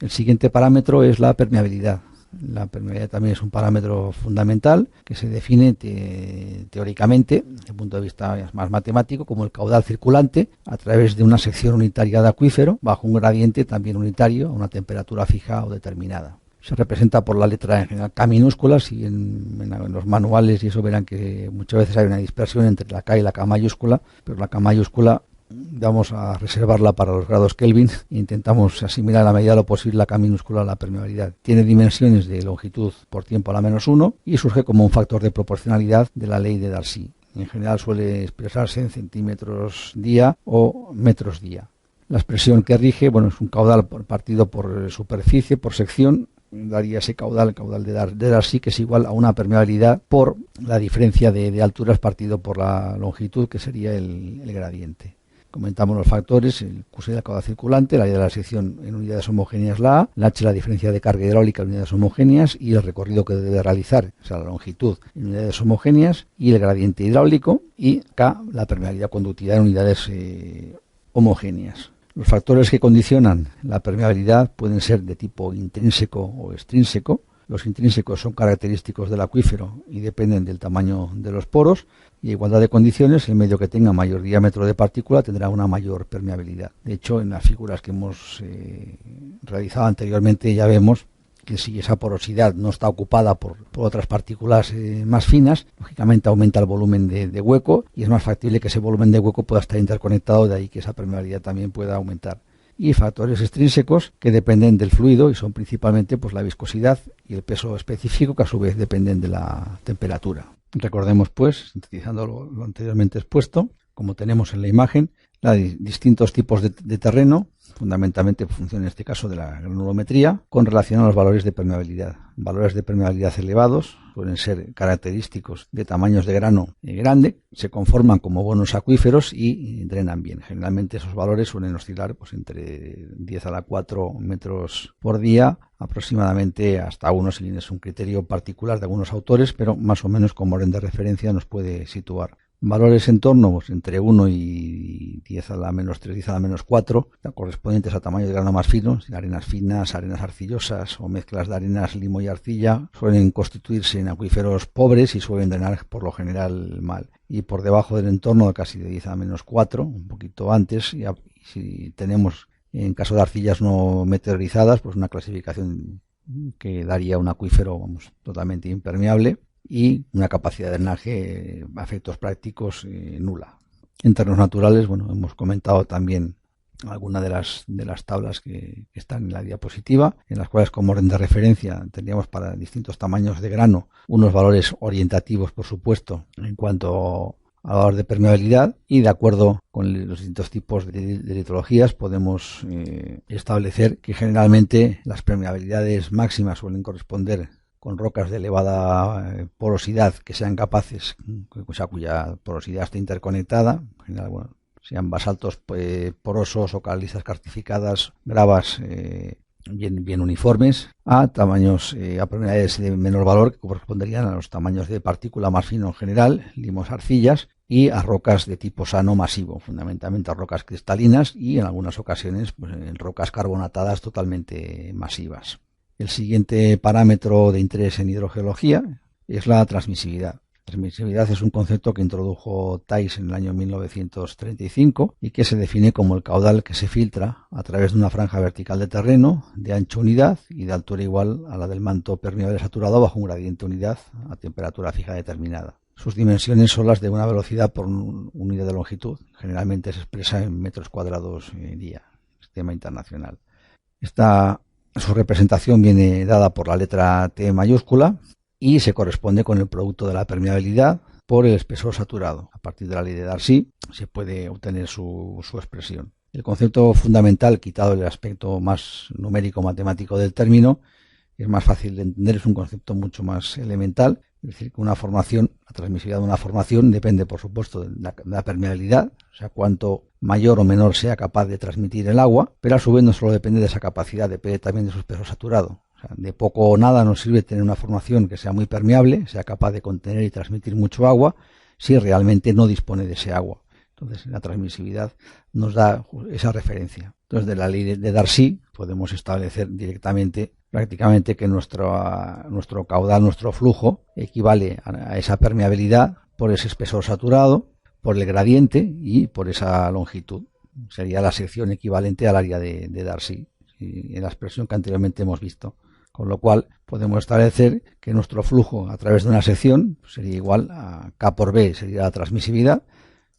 El siguiente parámetro es la permeabilidad. La permeabilidad también es un parámetro fundamental que se define teóricamente, desde el punto de vista más matemático, como el caudal circulante a través de una sección unitaria de acuífero bajo un gradiente también unitario a una temperatura fija o determinada. Se representa por la letra en general K minúscula, si en los manuales y eso verán que muchas veces hay una dispersión entre la K y la K mayúscula, pero la K mayúscula vamos a reservarla para los grados Kelvin e intentamos asimilar a la medida de lo posible la K minúscula a la permeabilidad. Tiene dimensiones de longitud por tiempo a la -1 y surge como un factor de proporcionalidad de la ley de Darcy. En general suele expresarse en centímetros día o metros día. La expresión que rige, es un caudal partido por superficie, por sección, daría ese caudal, el caudal de Darcy, que es igual a una permeabilidad por la diferencia de alturas partido por la longitud, que sería el gradiente. Comentamos los factores: el Q sería el caudal circulante, la área de la sección en unidades homogéneas la A, la H la diferencia de carga hidráulica en unidades homogéneas y el recorrido que debe realizar, o sea, la longitud en unidades homogéneas y el gradiente hidráulico, y K la permeabilidad conductividad en unidades homogéneas. Los factores que condicionan la permeabilidad pueden ser de tipo intrínseco o extrínseco. Los intrínsecos son característicos del acuífero y dependen del tamaño de los poros, y a igualdad de condiciones, el medio que tenga mayor diámetro de partícula tendrá una mayor permeabilidad. De hecho, en las figuras que hemos realizado anteriormente ya vemos que si esa porosidad no está ocupada por otras partículas más finas, lógicamente aumenta el volumen de hueco y es más factible que ese volumen de hueco pueda estar interconectado, de ahí que esa permeabilidad también pueda aumentar. Y factores extrínsecos que dependen del fluido y son principalmente la viscosidad y el peso específico, que a su vez dependen de la temperatura. Recordemos, sintetizando lo anteriormente expuesto, como tenemos en la imagen, distintos tipos de terreno, fundamentalmente en función en este caso de la granulometría, con relación a los valores de permeabilidad. Valores de permeabilidad elevados suelen ser característicos de tamaños de grano grande, se conforman como buenos acuíferos y drenan bien. Generalmente esos valores suelen oscilar entre 10 a la 4 metros por día, aproximadamente hasta 1, si bien es un criterio particular de algunos autores, pero más o menos como orden de referencia nos puede situar. Valores en torno entre 1 y 10 a la -3, 10 a la -4, correspondientes a tamaño de grano más fino, arenas finas, arenas arcillosas o mezclas de arenas, limo y arcilla, suelen constituirse en acuíferos pobres y suelen drenar por lo general mal. Y por debajo del entorno, casi de 10 a -4, un poquito antes, y si tenemos, en caso de arcillas no meteorizadas, una clasificación que daría un acuífero totalmente impermeable y una capacidad de drenaje a efectos prácticos nula. En terrenos naturales, hemos comentado también algunas de las tablas que están en la diapositiva, en las cuales como orden de referencia tendríamos para distintos tamaños de grano unos valores orientativos, por supuesto, en cuanto al valor de permeabilidad, y de acuerdo con los distintos tipos de litologías podemos establecer que generalmente las permeabilidades máximas suelen corresponder con rocas de elevada porosidad que sean capaces, cuya porosidad esté interconectada, en general, sean basaltos porosos o calizas cartificadas, gravas bien uniformes, a tamaños, a permeabilidades de menor valor, que corresponderían a los tamaños de partícula más fino en general, limos, arcillas, y a rocas de tipo sano masivo, fundamentalmente a rocas cristalinas y en algunas ocasiones en rocas carbonatadas totalmente masivas. El siguiente parámetro de interés en hidrogeología es la transmisividad. Transmisividad es un concepto que introdujo Thys en el año 1935 y que se define como el caudal que se filtra a través de una franja vertical de terreno de ancho unidad y de altura igual a la del manto permeable saturado bajo un gradiente unidad a temperatura fija determinada. Sus dimensiones son las de una velocidad por unidad de longitud. Generalmente se expresa en metros cuadrados día, sistema internacional. Su representación viene dada por la letra T mayúscula y se corresponde con el producto de la permeabilidad por el espesor saturado. A partir de la ley de Darcy se puede obtener su expresión. El concepto fundamental, quitado el aspecto más numérico matemático del término, es más fácil de entender, es un concepto mucho más elemental. Es decir, que la transmisividad de una formación depende, por supuesto, de la permeabilidad, o sea, cuánto mayor o menor sea capaz de transmitir el agua, pero a su vez no solo depende de esa capacidad, depende también de su espesor saturado. O sea, de poco o nada nos sirve tener una formación que sea muy permeable, sea capaz de contener y transmitir mucho agua, si realmente no dispone de ese agua. Entonces, la transmisividad nos da esa referencia. Entonces, de la ley de Darcy podemos establecer directamente prácticamente que nuestro caudal, nuestro flujo, equivale a esa permeabilidad por ese espesor saturado, por el gradiente y por esa longitud. Sería la sección equivalente al área de Darcy, en la expresión que anteriormente hemos visto. Con lo cual podemos establecer que nuestro flujo a través de una sección sería igual a K por B, sería la transmisividad,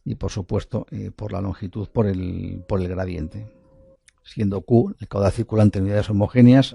y por supuesto por la longitud por el gradiente. Siendo Q el caudal circulante en unidades homogéneas,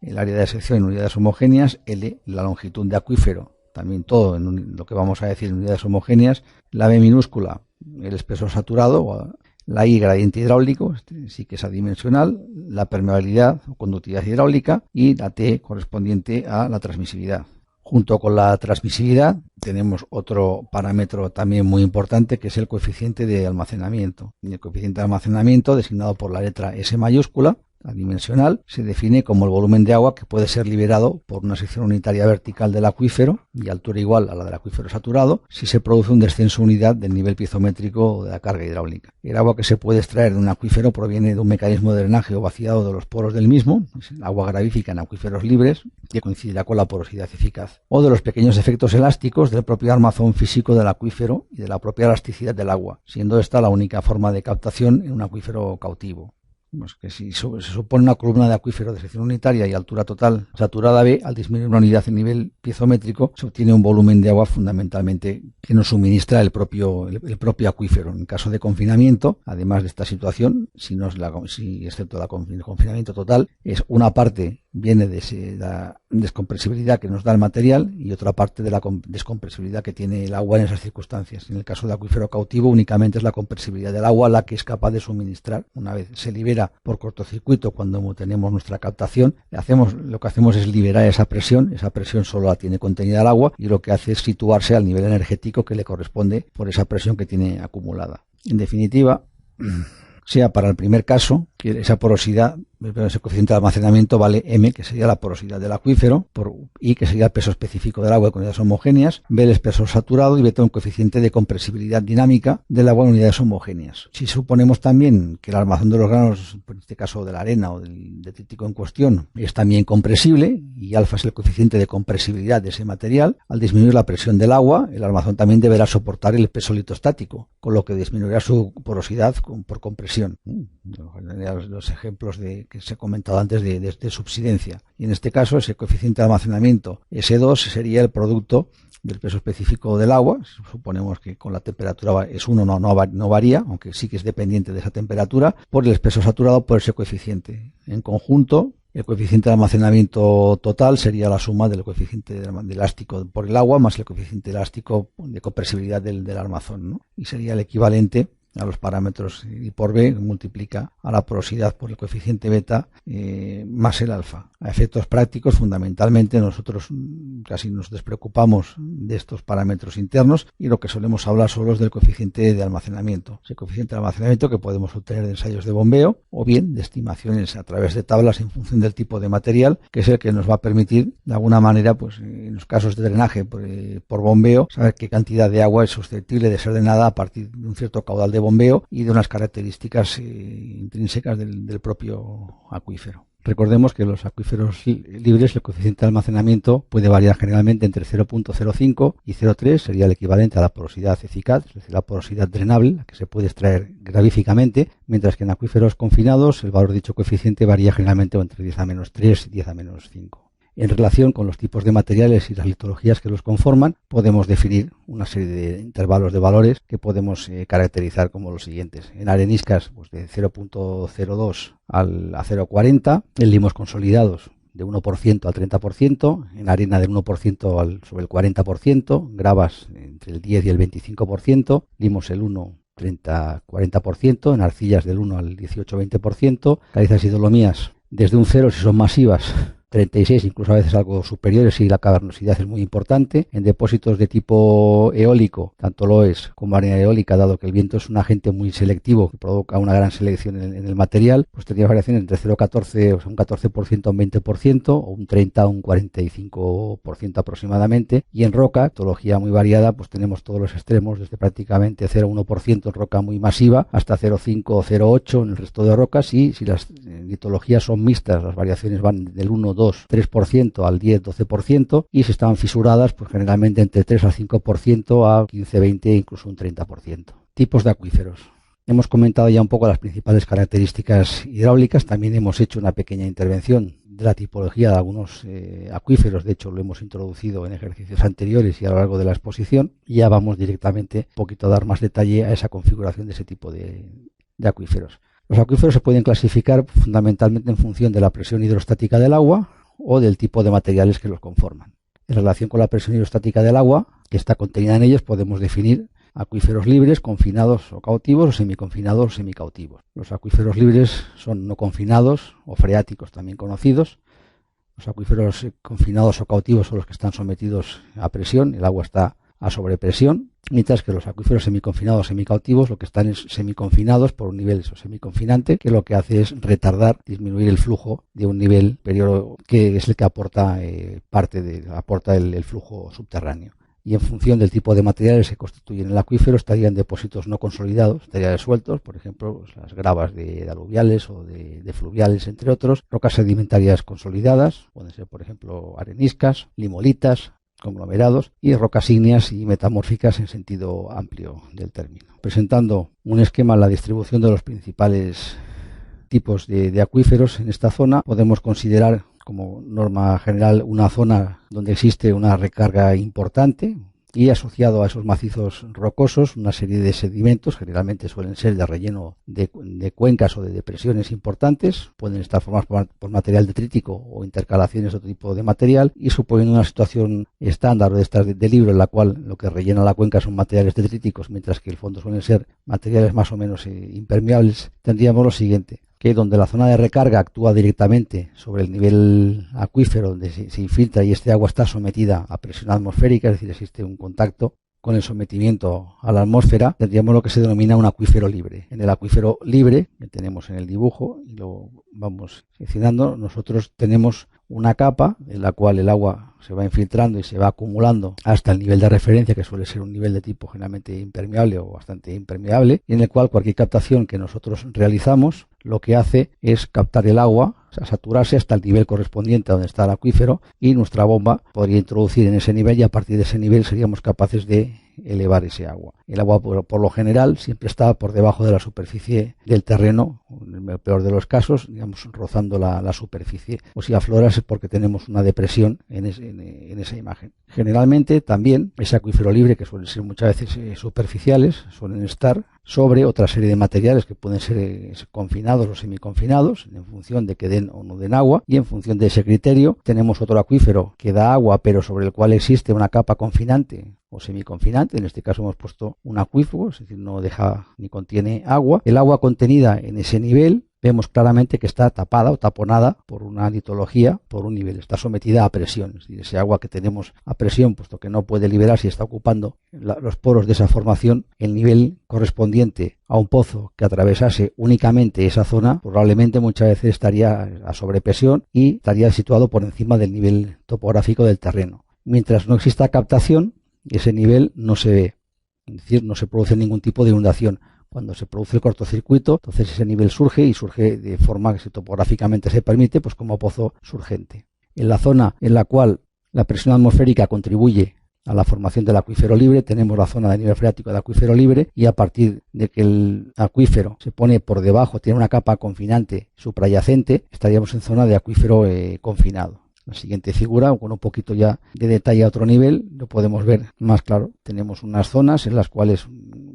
el área de sección en unidades homogéneas, L la longitud de acuífero, también todo en lo que vamos a decir en unidades homogéneas, la B minúscula el espesor saturado, la I gradiente hidráulico, sí que es adimensional, la permeabilidad o conductividad hidráulica y la T correspondiente a la transmisividad. Junto con la transmisividad tenemos otro parámetro también muy importante, que es el coeficiente de almacenamiento. Y el coeficiente de almacenamiento, designado por la letra S mayúscula, adimensional, se define como el volumen de agua que puede ser liberado por una sección unitaria vertical del acuífero y altura igual a la del acuífero saturado si se produce un descenso unidad del nivel piezométrico o de la carga hidráulica. El agua que se puede extraer de un acuífero proviene de un mecanismo de drenaje o vaciado de los poros del mismo, es el agua gravífica en acuíferos libres, que coincidirá con la porosidad eficaz, o de los pequeños efectos elásticos del propio armazón físico del acuífero y de la propia elasticidad del agua, siendo esta la única forma de captación en un acuífero cautivo. Pues que si se supone una columna de acuífero de sección unitaria y altura total saturada B, al disminuir una unidad en nivel piezométrico, se obtiene un volumen de agua fundamentalmente que nos suministra el propio acuífero. En caso de confinamiento, además de esta situación, excepto el confinamiento total, es una parte viene de la descompresibilidad que nos da el material y otra parte de la descompresibilidad que tiene el agua en esas circunstancias. En el caso del acuífero cautivo únicamente es la compresibilidad del agua la que es capaz de suministrar. Una vez se libera por cortocircuito cuando tenemos nuestra captación, lo que hacemos es liberar esa presión solo la tiene contenida el agua y lo que hace es situarse al nivel energético que le corresponde por esa presión que tiene acumulada. En definitiva, sea para el primer caso, que esa porosidad, ese coeficiente de almacenamiento vale M, que sería la porosidad del acuífero, por I, que sería el peso específico del agua con unidades homogéneas, B, el espesor saturado, y B, un coeficiente de compresibilidad dinámica del agua en unidades homogéneas. Si suponemos también que el armazón de los granos, en este caso de la arena o del detrítico en cuestión, es también compresible, y alfa es el coeficiente de compresibilidad de ese material, al disminuir la presión del agua, el armazón también deberá soportar el peso litostático, con lo que disminuirá su porosidad por compresión. Los ejemplos que se ha comentado antes de subsidencia. Y en este caso, ese coeficiente de almacenamiento S2 sería el producto del peso específico del agua. Suponemos que con la temperatura es 1, no varía, aunque sí que es dependiente de esa temperatura, por el peso saturado por ese coeficiente. En conjunto, el coeficiente de almacenamiento total sería la suma del coeficiente de elástico por el agua más el coeficiente elástico de compresibilidad del armazón, ¿no? Y sería el equivalente a los parámetros I por B, multiplica a la porosidad por el coeficiente beta más el alfa. A efectos prácticos, fundamentalmente, nosotros casi nos despreocupamos de estos parámetros internos y lo que solemos hablar solo es del coeficiente de almacenamiento. Ese coeficiente de almacenamiento que podemos obtener de ensayos de bombeo o bien de estimaciones a través de tablas en función del tipo de material, que es el que nos va a permitir, de alguna manera, pues en los casos de drenaje por bombeo, saber qué cantidad de agua es susceptible de ser drenada a partir de un cierto caudal de bombeo y de unas características intrínsecas del propio acuífero. Recordemos que los acuíferos libres, el coeficiente de almacenamiento puede variar generalmente entre 0.05 y 0.3, sería el equivalente a la porosidad eficaz, es decir, la porosidad drenable, la que se puede extraer gravíficamente, mientras que en acuíferos confinados el valor de dicho coeficiente varía generalmente entre 10 a menos 3 y 10 a menos 5. En relación con los tipos de materiales y las litologías que los conforman, podemos definir una serie de intervalos de valores que podemos caracterizar como los siguientes. En areniscas, pues de 0.02 a 0.40, en limos consolidados de 1% al 30%, en arena del 1% sobre el 40%, gravas entre el 10 y el 25%, limos el 1 30-40%, en arcillas del 1 al 18-20%, calizas y dolomías desde un 0 si son masivas 36, incluso a veces algo superiores si la cavernosidad es muy importante. En depósitos de tipo eólico, tanto lo es como arena eólica, dado que el viento es un agente muy selectivo que provoca una gran selección en el material, pues tendría variaciones entre 0,14, o sea, un 14% a un 20%, o un 30 a un 45% aproximadamente. Y en roca, tipología muy variada, pues tenemos todos los extremos, desde prácticamente 0,1% en roca muy masiva hasta 0,5 o 0,8 en el resto de rocas, y si las litologías son mixtas, las variaciones van del 1, 2, 3% al 10, 12%, y si están fisuradas, pues generalmente entre 3 al 5% a 15, 20, incluso un 30%. Tipos de acuíferos. Hemos comentado ya un poco las principales características hidráulicas, también hemos hecho una pequeña intervención de la tipología de algunos acuíferos, de hecho lo hemos introducido en ejercicios anteriores y a lo largo de la exposición, y ya vamos directamente un poquito a dar más detalle a esa configuración de ese tipo de acuíferos. Los acuíferos se pueden clasificar fundamentalmente en función de la presión hidrostática del agua o del tipo de materiales que los conforman. En relación con la presión hidrostática del agua, que está contenida en ellos, podemos definir acuíferos libres, confinados o cautivos, o semiconfinados o semicautivos. Los acuíferos libres son no confinados o freáticos, también conocidos. Los acuíferos confinados o cautivos son los que están sometidos a presión, el agua está a sobrepresión, mientras que los acuíferos semiconfinados o semicautivos lo que están es semiconfinados por un nivel semiconfinante, que lo que hace es retardar, disminuir el flujo de un nivel superior, que es el que aporta aporta el flujo subterráneo. Y en función del tipo de materiales que constituyen el acuífero estarían depósitos no consolidados, materiales sueltos, por ejemplo, pues las gravas de aluviales o de fluviales, entre otros, rocas sedimentarias consolidadas, pueden ser, por ejemplo, areniscas, limolitas, conglomerados, y rocas ígneas y metamórficas en sentido amplio del término. Presentando un esquema de la distribución de los principales tipos de acuíferos en esta zona, podemos considerar como norma general una zona donde existe una recarga importante y asociado a esos macizos rocosos una serie de sedimentos, generalmente suelen ser de relleno de cuencas o de depresiones importantes, pueden estar formados por material detrítico o intercalaciones de otro tipo de material, y suponiendo una situación estándar de estas de libro en la cual lo que rellena la cuenca son materiales detríticos, mientras que el fondo suelen ser materiales más o menos impermeables, tendríamos lo siguiente: que donde la zona de recarga actúa directamente sobre el nivel acuífero, donde se infiltra y este agua está sometida a presión atmosférica, es decir, existe un contacto con el sometimiento a la atmósfera, tendríamos lo que se denomina un acuífero libre. En el acuífero libre, que tenemos en el dibujo, y lo vamos seleccionando, nosotros tenemos una capa en la cual el agua se va infiltrando y se va acumulando hasta el nivel de referencia, que suele ser un nivel de tipo generalmente impermeable o bastante impermeable, y en el cual cualquier captación que nosotros realizamos lo que hace es captar el agua, o sea, saturarse hasta el nivel correspondiente a donde está el acuífero, y nuestra bomba podría introducir en ese nivel, y a partir de ese nivel seríamos capaces de elevar ese agua. El agua por lo general siempre está por debajo de la superficie del terreno, en el peor de los casos, digamos, rozando la superficie, o si aflora es porque tenemos una depresión en esa imagen. Generalmente también ese acuífero libre, que suelen ser muchas veces superficiales, suelen estar sobre otra serie de materiales que pueden ser confinados o semiconfinados, en función de que den o no den agua, y en función de ese criterio tenemos otro acuífero que da agua, pero sobre el cual existe una capa confinante o semiconfinante. En este caso hemos puesto un acuífero, es decir, no deja ni contiene agua. El agua contenida en ese nivel vemos claramente que está tapada o taponada por una litología, por un nivel, está sometida a presión. Es decir, ese agua que tenemos a presión, puesto que no puede liberarse y está ocupando los poros de esa formación, el nivel correspondiente a un pozo que atravesase únicamente esa zona, probablemente muchas veces estaría a sobrepresión y estaría situado por encima del nivel topográfico del terreno. Mientras no exista captación, ese nivel no se ve, es decir, no se produce ningún tipo de inundación. Cuando se produce el cortocircuito, entonces ese nivel surge, y surge de forma que topográficamente se permite, pues como pozo surgente. En la zona en la cual la presión atmosférica contribuye a la formación del acuífero libre, tenemos la zona de nivel freático de acuífero libre, y a partir de que el acuífero se pone por debajo, tiene una capa confinante suprayacente, estaríamos en zona de acuífero confinado. La siguiente figura, con un poquito ya de detalle a otro nivel, lo podemos ver más claro. Tenemos unas zonas en las cuales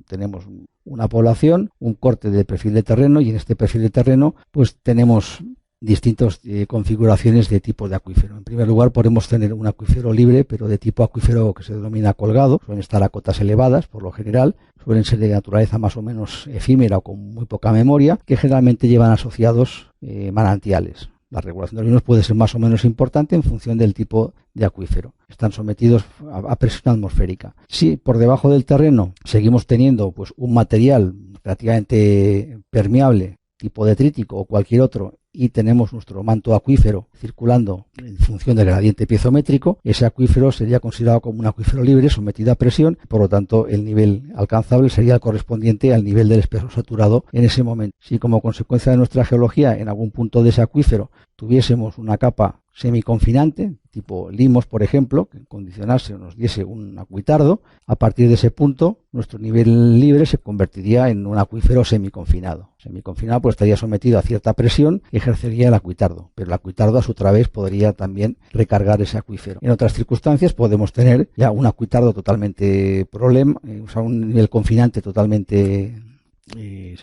tenemos una población, un corte de perfil de terreno, y en este perfil de terreno pues tenemos distintas configuraciones de tipos de acuífero. En primer lugar, podemos tener un acuífero libre, pero de tipo acuífero que se denomina colgado. Suelen estar a cotas elevadas, por lo general, suelen ser de naturaleza más o menos efímera o con muy poca memoria, que generalmente llevan asociados manantiales. La regulación de los mismos puede ser más o menos importante en función del tipo de acuífero. Están sometidos a presión atmosférica. Si por debajo del terreno seguimos teniendo pues un material relativamente permeable, tipo detrítico o cualquier otro, y tenemos nuestro manto acuífero circulando en función del gradiente piezométrico, ese acuífero sería considerado como un acuífero libre sometido a presión, por lo tanto el nivel alcanzable sería el correspondiente al nivel del espesor saturado en ese momento. Si como consecuencia de nuestra geología en algún punto de ese acuífero tuviésemos una capa semiconfinante, tipo limos, por ejemplo, que condicionase o nos diese un acuitardo, a partir de ese punto nuestro nivel libre se convertiría en un acuífero semiconfinado. Semiconfinado pues estaría sometido a cierta presión y ejercería el acuitardo, pero el acuitardo a su través podría también recargar ese acuífero. En otras circunstancias podemos tener ya un acuitardo totalmente un nivel confinante totalmente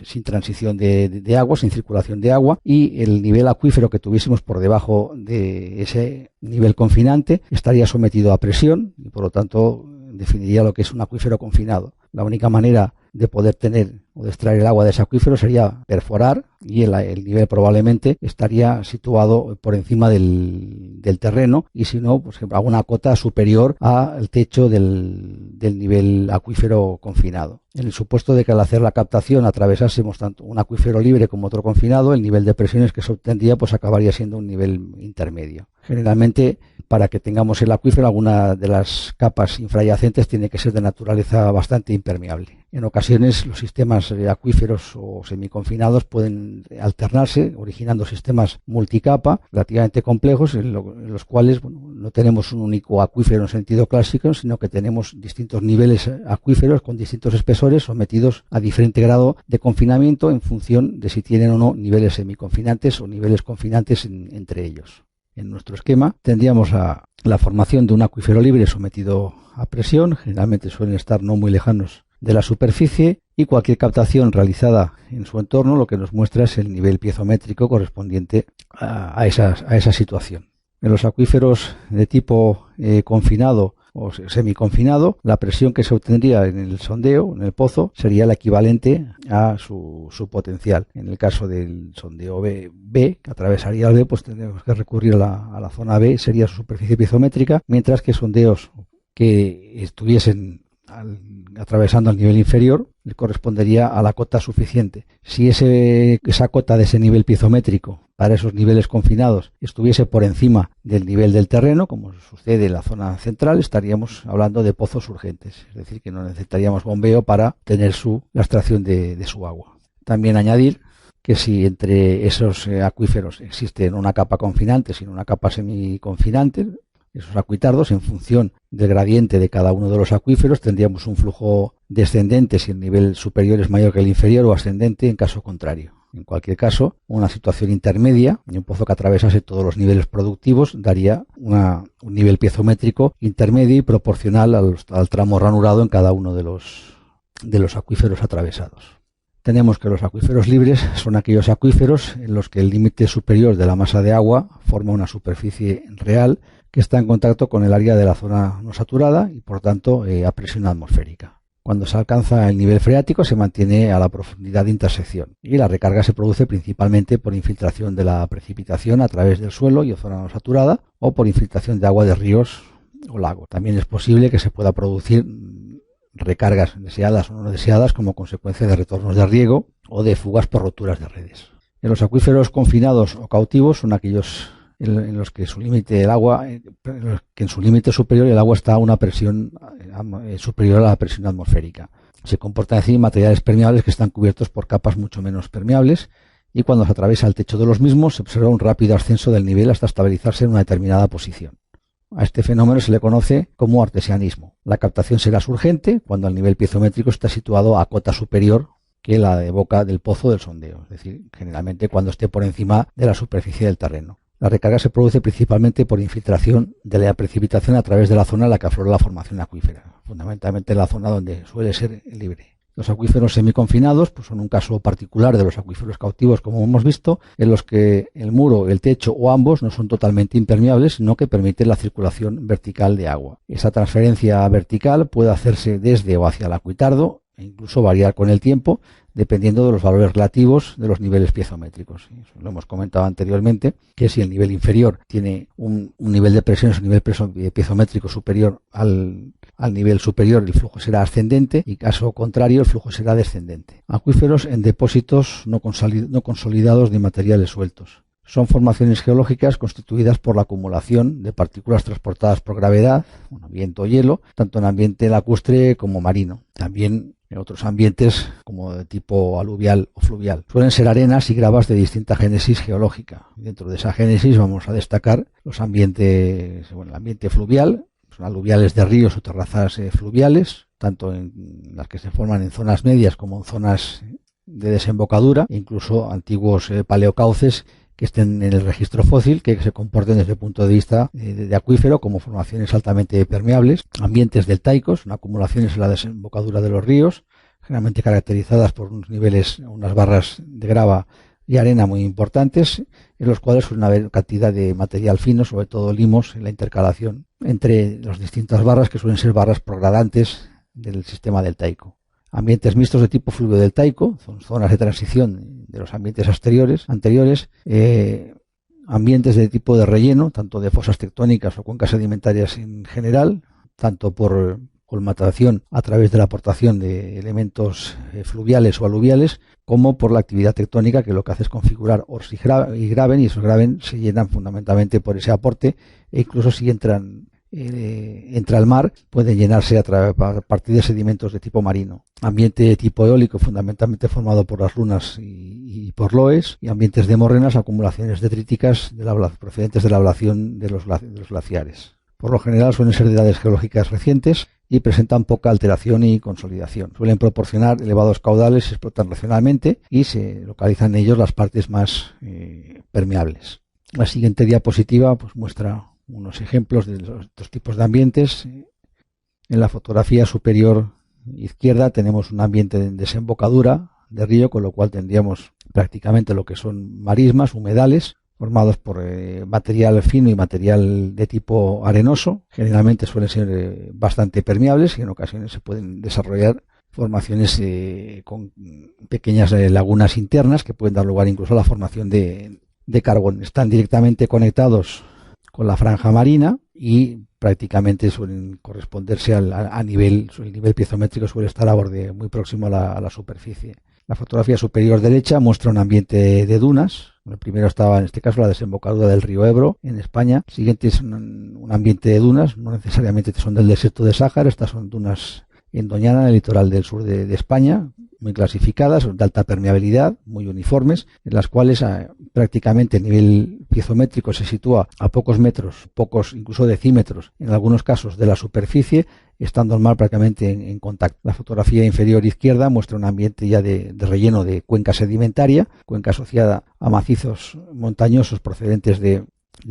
sin transición de agua, sin circulación de agua, y el nivel acuífero que tuviésemos por debajo de ese nivel confinante estaría sometido a presión y por lo tanto definiría lo que es un acuífero confinado. La única manera de poder tener o de extraer el agua de ese acuífero sería perforar y el nivel probablemente estaría situado por encima del terreno y si no, pues a una cota superior al techo del nivel acuífero confinado. En el supuesto de que al hacer la captación atravesásemos tanto un acuífero libre como otro confinado, el nivel de presiones que se obtendría pues acabaría siendo un nivel intermedio. Generalmente, para que tengamos el acuífero, alguna de las capas infrayacentes tiene que ser de naturaleza bastante impermeable. En ocasiones los sistemas acuíferos o semiconfinados pueden alternarse, originando sistemas multicapa relativamente complejos en los cuales no tenemos un único acuífero en sentido clásico, sino que tenemos distintos niveles acuíferos con distintos espesores sometidos a diferente grado de confinamiento en función de si tienen o no niveles semiconfinantes o niveles confinantes entre ellos. En nuestro esquema tendríamos la formación de un acuífero libre sometido a presión, generalmente suelen estar no muy lejanos de la superficie, y cualquier captación realizada en su entorno lo que nos muestra es el nivel piezométrico correspondiente a esa situación. En los acuíferos de tipo confinado o semiconfinado, la presión que se obtendría en el sondeo, en el pozo, sería la equivalente a su potencial. En el caso del sondeo B, que atravesaría el B, pues tendríamos que recurrir a la zona B, sería su superficie piezométrica, mientras que sondeos que estuviesen atravesando al nivel inferior le correspondería a la cota suficiente. Si esa cota de ese nivel piezométrico para esos niveles confinados estuviese por encima del nivel del terreno, como sucede en la zona central, estaríamos hablando de pozos urgentes, es decir, que no necesitaríamos bombeo para tener la extracción de su agua. También añadir que si entre esos acuíferos existe no una capa confinante, sino una capa semiconfinante, esos acuitardos, en función del gradiente de cada uno de los acuíferos, tendríamos un flujo descendente si el nivel superior es mayor que el inferior, o ascendente en caso contrario. En cualquier caso, una situación intermedia, un pozo que atravesase todos los niveles productivos, daría un nivel piezométrico intermedio y proporcional al tramo ranurado en cada uno de los acuíferos atravesados. Tenemos que los acuíferos libres son aquellos acuíferos en los que el límite superior de la masa de agua forma una superficie real que está en contacto con el área de la zona no saturada y por tanto a presión atmosférica. Cuando se alcanza el nivel freático se mantiene a la profundidad de intersección y la recarga se produce principalmente por infiltración de la precipitación a través del suelo y zona no saturada o por infiltración de agua de ríos o lagos. También es posible que se pueda producir recargas deseadas o no deseadas como consecuencia de retornos de riego o de fugas por roturas de redes. En los acuíferos confinados o cautivos son aquellos en los que en su límite superior el agua está a una presión superior a la presión atmosférica. Se comportan así materiales permeables que están cubiertos por capas mucho menos permeables y cuando se atraviesa el techo de los mismos se observa un rápido ascenso del nivel hasta estabilizarse en una determinada posición. A este fenómeno se le conoce como artesianismo. La captación será urgente cuando el nivel piezométrico está situado a cota superior que la de boca del pozo del sondeo, es decir, generalmente cuando esté por encima de la superficie del terreno. La recarga se produce principalmente por infiltración de la precipitación a través de la zona en la que aflora la formación acuífera, fundamentalmente la zona donde suele ser libre. Los acuíferos semiconfinados pues son un caso particular de los acuíferos cautivos, como hemos visto, en los que el muro, el techo o ambos no son totalmente impermeables, sino que permiten la circulación vertical de agua. Esa transferencia vertical puede hacerse desde o hacia el acuitardo e incluso variar con el tiempo, dependiendo de los valores relativos de los niveles piezométricos. Eso lo hemos comentado anteriormente, que si el nivel inferior tiene un nivel de presión, un nivel piezométrico superior al nivel superior, el flujo será ascendente, y caso contrario, el flujo será descendente. Acuíferos en depósitos no consolidados de materiales sueltos. Son formaciones geológicas constituidas por la acumulación de partículas transportadas por gravedad, viento o hielo, tanto en ambiente lacustre como marino. También en otros ambientes como de tipo aluvial o fluvial. Suelen ser arenas y gravas de distinta génesis geológica. Dentro de esa génesis vamos a destacar los ambientes, el ambiente fluvial, son aluviales de ríos o terrazas fluviales, tanto en las que se forman en zonas medias como en zonas de desembocadura, incluso antiguos paleocauces que estén en el registro fósil, que se comporten desde el punto de vista de acuífero como formaciones altamente permeables, ambientes deltaicos, acumulaciones en la desembocadura de los ríos, generalmente caracterizadas por unos niveles, unas barras de grava y arena muy importantes, en los cuales suele haber cantidad de material fino, sobre todo limos, en la intercalación entre las distintas barras, que suelen ser barras progradantes del sistema deltaico. Ambientes mixtos de tipo fluvio deltaico, son zonas de transición de los ambientes anteriores, ambientes de tipo de relleno, tanto de fosas tectónicas o cuencas sedimentarias en general, tanto por colmatación a través de la aportación de elementos fluviales o aluviales, como por la actividad tectónica, que lo que hace es configurar ors y graben, y esos graben se llenan fundamentalmente por ese aporte, e incluso si entra al mar, pueden llenarse a partir de sedimentos de tipo marino. Ambiente de tipo eólico, fundamentalmente formado por las lunas y por loes, y ambientes de morrenas, acumulaciones detríticas procedentes de la ablación de los glaciares. Por lo general suelen ser de edades geológicas recientes y presentan poca alteración y consolidación. Suelen proporcionar elevados caudales, se explotan racionalmente y se localizan en ellos las partes más permeables. La siguiente diapositiva muestra unos ejemplos de estos tipos de ambientes. En la fotografía superior izquierda tenemos un ambiente de desembocadura de río, con lo cual tendríamos prácticamente lo que son marismas, humedales, formados por material fino y material de tipo arenoso. Generalmente suelen ser bastante permeables y en ocasiones se pueden desarrollar formaciones con pequeñas lagunas internas que pueden dar lugar incluso a la formación de carbón. Están directamente conectados con la franja marina y prácticamente suelen corresponderse a nivel, el nivel piezométrico suele estar a borde muy próximo a la superficie. La fotografía superior derecha muestra un ambiente de dunas. El primero estaba, en este caso, la desembocadura del río Ebro en España. El siguiente es un ambiente de dunas, no necesariamente son del desierto de Sáhara, estas son dunas en Doñana, en el litoral del sur de España, muy clasificadas, de alta permeabilidad, muy uniformes, en las cuales prácticamente el nivel piezométrico se sitúa a pocos metros, pocos incluso decímetros, en algunos casos de la superficie, estando el mar prácticamente en contacto. La fotografía inferior izquierda muestra un ambiente ya de relleno de cuenca sedimentaria, cuenca asociada a macizos montañosos procedentes de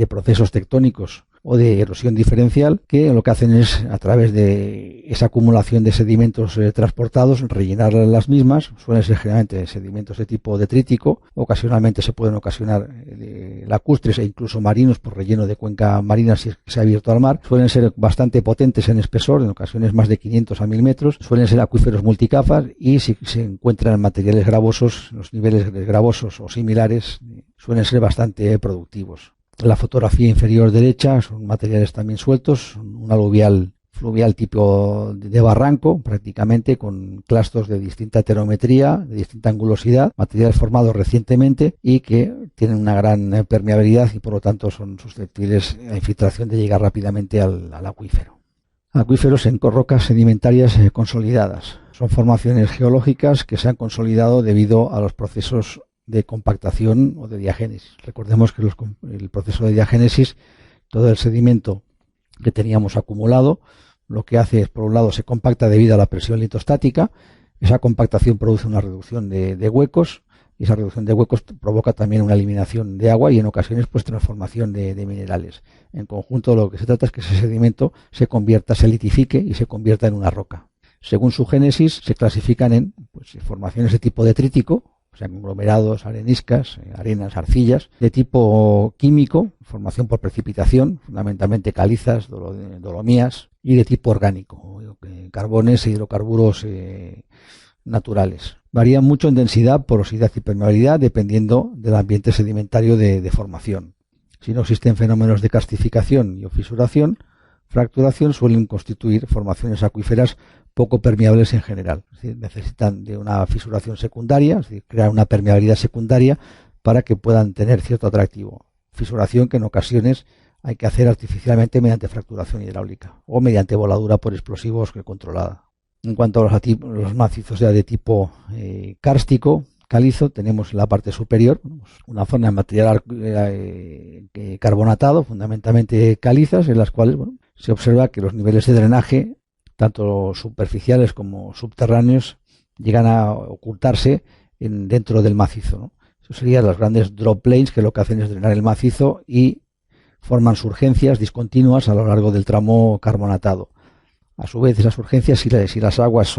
procesos tectónicos o de erosión diferencial, que lo que hacen es, a través de esa acumulación de sedimentos transportados, rellenar las mismas. Suelen ser generalmente sedimentos de tipo detrítico, ocasionalmente se pueden ocasionar lacustres e incluso marinos por relleno de cuenca marina si se ha abierto al mar. Suelen ser bastante potentes en espesor, en ocasiones más de 500 a 1000 metros. Suelen ser acuíferos multicapas y si se encuentran materiales gravosos, los niveles gravosos o similares suelen ser bastante productivos. La fotografía inferior derecha son materiales también sueltos, un aluvial fluvial tipo de barranco, prácticamente con clastos de distinta heterometría, de distinta angulosidad, materiales formados recientemente y que tienen una gran permeabilidad y por lo tanto son susceptibles a infiltración de llegar rápidamente al acuífero. Acuíferos en rocas sedimentarias consolidadas. Son formaciones geológicas que se han consolidado debido a los procesos de compactación o de diagénesis. Recordemos que el proceso de diagénesis, todo el sedimento que teníamos acumulado, lo que hace es, por un lado, se compacta debido a la presión litostática. Esa compactación produce una reducción de huecos y esa reducción de huecos provoca también una eliminación de agua y en ocasiones transformación de minerales. En conjunto, lo que se trata es que ese sedimento se litifique y se convierta en una roca. Según su génesis, se clasifican en formaciones de tipo detrítico, o sea, conglomerados, areniscas, arenas, arcillas, de tipo químico, formación por precipitación, fundamentalmente calizas, dolomías, y de tipo orgánico, carbones e hidrocarburos naturales. Varían mucho en densidad, porosidad y permeabilidad dependiendo del ambiente sedimentario de formación. Si no existen fenómenos de karstificación y o fisuración, fracturación, suelen constituir formaciones acuíferas poco permeables en general. Es decir, necesitan de una fisuración secundaria, es decir, crear una permeabilidad secundaria para que puedan tener cierto atractivo. Fisuración que en ocasiones hay que hacer artificialmente mediante fracturación hidráulica o mediante voladura por explosivos controlada. En cuanto a los macizos de tipo kárstico, calizo, tenemos en la parte superior una zona de material carbonatado, fundamentalmente calizas, en las cuales se observa que los niveles de drenaje, tanto superficiales como subterráneos, llegan a ocultarse dentro del macizo, ¿no? Eso serían las grandes drop planes, que lo que hacen es drenar el macizo y forman surgencias discontinuas a lo largo del tramo carbonatado. A su vez, esas surgencias, si las aguas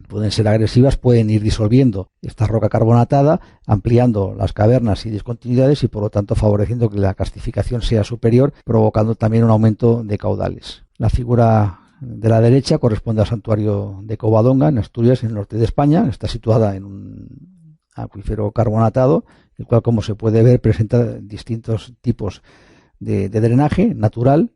pueden ser agresivas, pueden ir disolviendo esta roca carbonatada, ampliando las cavernas y discontinuidades y, por lo tanto, favoreciendo que la karstificación sea superior, provocando también un aumento de caudales. La figura de la derecha corresponde al santuario de Covadonga, en Asturias, en el norte de España. Está situada en un acuífero carbonatado, el cual, como se puede ver, presenta distintos tipos de drenaje natural,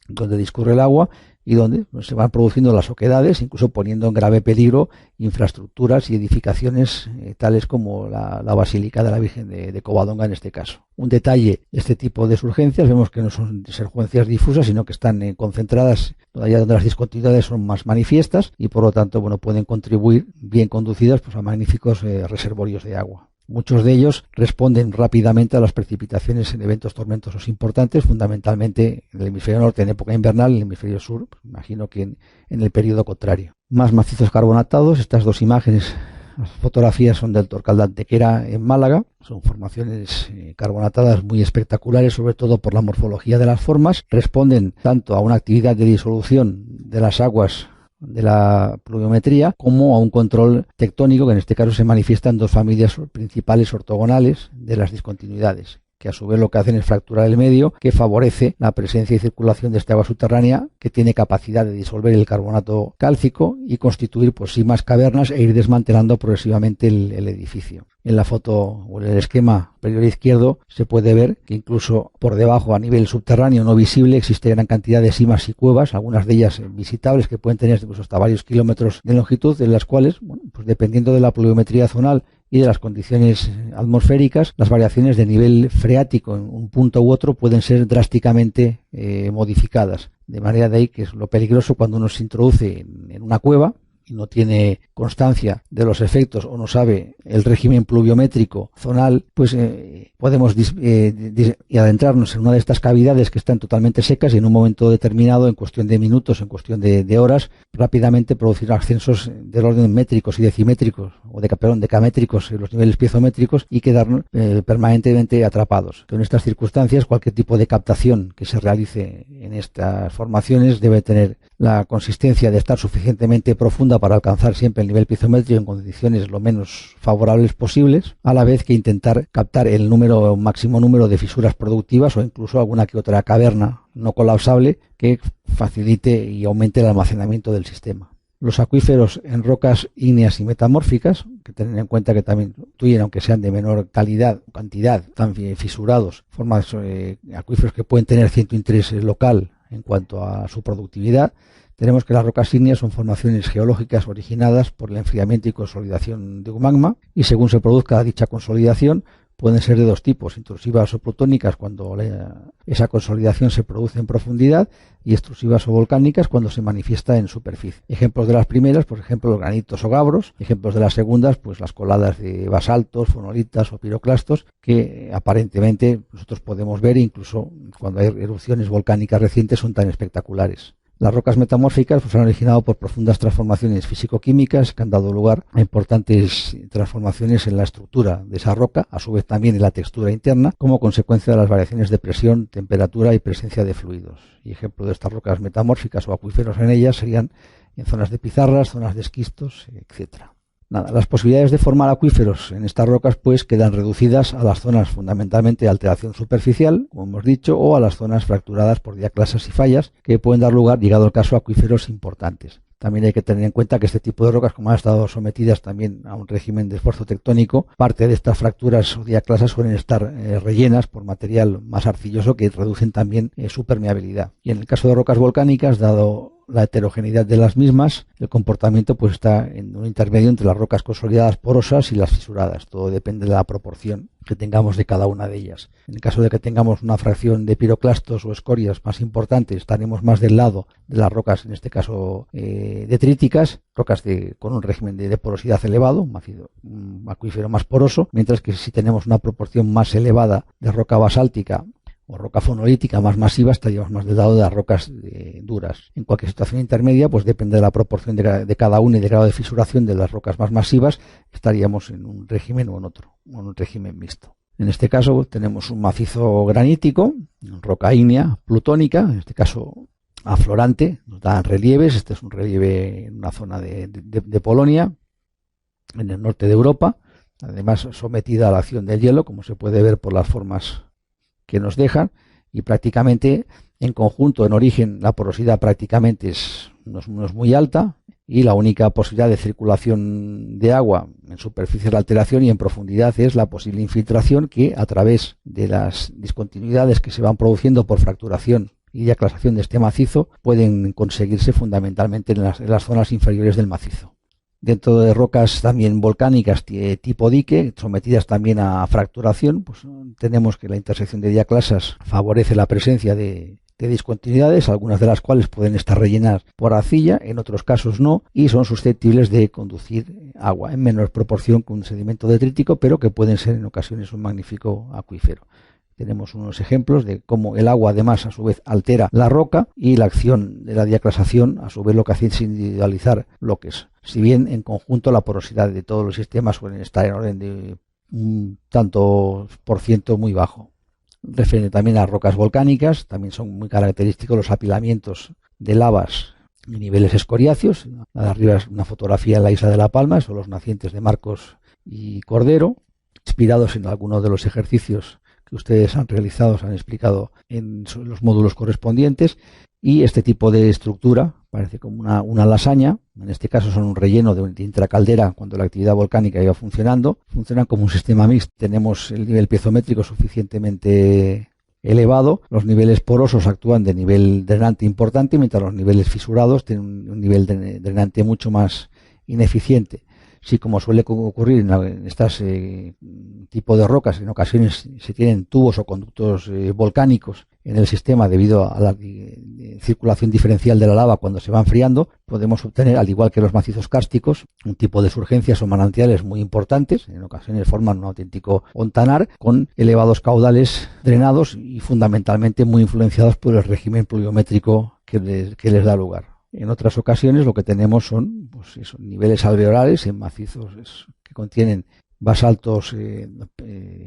donde discurre el agua y donde se van produciendo las oquedades, incluso poniendo en grave peligro infraestructuras y edificaciones tales como la Basílica de la Virgen de Covadonga en este caso. Un detalle, este tipo de surgencias, vemos que no son surgencias difusas, sino que están concentradas allá donde las discontinuidades son más manifiestas y por lo tanto pueden contribuir, bien conducidas, a magníficos reservorios de agua. Muchos de ellos responden rápidamente a las precipitaciones en eventos tormentosos importantes, fundamentalmente en el hemisferio norte en época invernal, en el hemisferio sur, imagino que en el periodo contrario. Más macizos carbonatados, estas dos imágenes, las fotografías son del Torcal de Antequera en Málaga, son formaciones carbonatadas muy espectaculares, sobre todo por la morfología de las formas, responden tanto a una actividad de disolución de las aguas de la pluviometría como a un control tectónico que en este caso se manifiesta en dos familias principales ortogonales de las discontinuidades, que a su vez lo que hacen es fracturar el medio, que favorece la presencia y circulación de esta agua subterránea que tiene capacidad de disolver el carbonato cálcico y constituir más cavernas e ir desmantelando progresivamente el edificio. En la foto o en el esquema superior izquierdo se puede ver que incluso por debajo, a nivel subterráneo no visible, existe gran cantidad de simas y cuevas, algunas de ellas visitables, que pueden tener incluso hasta varios kilómetros de longitud, en las cuales, dependiendo de la pluviometría zonal y de las condiciones atmosféricas, las variaciones de nivel freático en un punto u otro pueden ser drásticamente modificadas. De manera de ahí que es lo peligroso cuando uno se introduce en una cueva y no tiene constancia de los efectos o no sabe el régimen pluviométrico zonal, podemos y adentrarnos en una de estas cavidades que están totalmente secas y en un momento determinado, en cuestión de minutos, en cuestión de horas, rápidamente producir ascensos del orden métricos y decimétricos o decamétricos en los niveles piezométricos y quedarnos permanentemente atrapados. En estas circunstancias, cualquier tipo de captación que se realice en estas formaciones debe tener la consistencia de estar suficientemente profunda para alcanzar siempre el nivel piezométrico en condiciones lo menos favorables posibles, a la vez que intentar captar el máximo número de fisuras productivas o incluso alguna que otra caverna no colapsable que facilite y aumente el almacenamiento del sistema. Los acuíferos en rocas ígneas y metamórficas, que tener en cuenta que también constituyen, aunque sean de menor calidad o cantidad, tan fisurados, formas acuíferos que pueden tener cierto interés local en cuanto a su productividad. Tenemos que las rocas ígneas son formaciones geológicas originadas por el enfriamiento y consolidación de un magma, y según se produzca dicha consolidación pueden ser de dos tipos: intrusivas o plutónicas, cuando esa consolidación se produce en profundidad, y extrusivas o volcánicas cuando se manifiesta en superficie. Ejemplos de las primeras, por ejemplo, los granitos o gabros; ejemplos de las segundas, las coladas de basaltos, fonolitas o piroclastos, que aparentemente nosotros podemos ver, incluso cuando hay erupciones volcánicas recientes, son tan espectaculares. Las rocas metamórficas se han originado por profundas transformaciones físico-químicas que han dado lugar a importantes transformaciones en la estructura de esa roca, a su vez también en la textura interna, como consecuencia de las variaciones de presión, temperatura y presencia de fluidos. Y ejemplo de estas rocas metamórficas o acuíferos en ellas serían en zonas de pizarras, zonas de esquistos, etcétera. Las posibilidades de formar acuíferos en estas rocas quedan reducidas a las zonas fundamentalmente de alteración superficial, como hemos dicho, o a las zonas fracturadas por diáclasas y fallas, que pueden dar lugar, llegado el caso, a acuíferos importantes. También hay que tener en cuenta que este tipo de rocas, como han estado sometidas también a un régimen de esfuerzo tectónico, parte de estas fracturas o diaclasas suelen estar rellenas por material más arcilloso que reducen también su permeabilidad. Y en el caso de rocas volcánicas, dado la heterogeneidad de las mismas, el comportamiento pues está en un intermedio entre las rocas consolidadas porosas y las fisuradas. Todo depende de la proporción que tengamos de cada una de ellas. En el caso de que tengamos una fracción de piroclastos o escorias más importante, estaremos más del lado de las rocas, en este caso detríticas, rocas con un régimen de porosidad elevado, un acuífero más poroso, mientras que si tenemos una proporción más elevada de roca basáltica o roca fonolítica más masiva, estaríamos más del lado de las rocas duras. En cualquier situación intermedia, pues depende de la proporción de cada una y del grado de fisuración de las rocas más masivas, estaríamos en un régimen o en otro, o en un régimen mixto. En este caso tenemos un macizo granítico, roca ígnea, plutónica, en este caso aflorante, nos dan relieves. Este es un relieve en una zona de Polonia, en el norte de Europa, además sometida a la acción del hielo, como se puede ver por las formas que nos dejan, y prácticamente en conjunto, en origen, la porosidad prácticamente no es muy alta, y la única posibilidad de circulación de agua en superficie es la alteración, y en profundidad es la posible infiltración, que a través de las discontinuidades que se van produciendo por fracturación y diaclasación de este macizo pueden conseguirse fundamentalmente en las zonas inferiores del macizo. Dentro de rocas también volcánicas tipo dique, sometidas también a fracturación, pues tenemos que la intersección de diaclasas favorece la presencia de discontinuidades, algunas de las cuales pueden estar rellenas por arcilla, en otros casos no, y son susceptibles de conducir agua en menor proporción que un sedimento detrítico, pero que pueden ser en ocasiones un magnífico acuífero. Tenemos unos ejemplos de cómo el agua además a su vez altera la roca, y la acción de la diaclasación a su vez lo que hace es individualizar bloques. Si bien en conjunto la porosidad de todos los sistemas suelen estar en orden de un tanto por ciento muy bajo. Refiere también a rocas volcánicas, también son muy característicos los apilamientos de lavas y niveles escoriáceos. La de arriba es una fotografía en la isla de La Palma, son los nacientes de Marcos y Cordero, inspirados en algunos de los ejercicios que ustedes han realizado, se han explicado en los módulos correspondientes. Y este tipo de estructura parece como una lasaña, en este caso son un relleno de intracaldera cuando la actividad volcánica iba funcionando, funcionan como un sistema mixto. Tenemos el nivel piezométrico suficientemente elevado, los niveles porosos actúan de nivel drenante importante, mientras los niveles fisurados tienen un nivel drenante mucho más ineficiente. Sí, como suele ocurrir en estas tipo de rocas, en ocasiones se tienen tubos o conductos volcánicos en el sistema debido a la circulación diferencial de la lava cuando se va enfriando, podemos obtener, al igual que los macizos kársticos, un tipo de surgencias o manantiales muy importantes. En ocasiones forman un auténtico hontanar con elevados caudales drenados y fundamentalmente muy influenciados por el régimen pluviométrico que les da lugar. En otras ocasiones lo que tenemos son niveles alveolares en macizos que contienen basaltos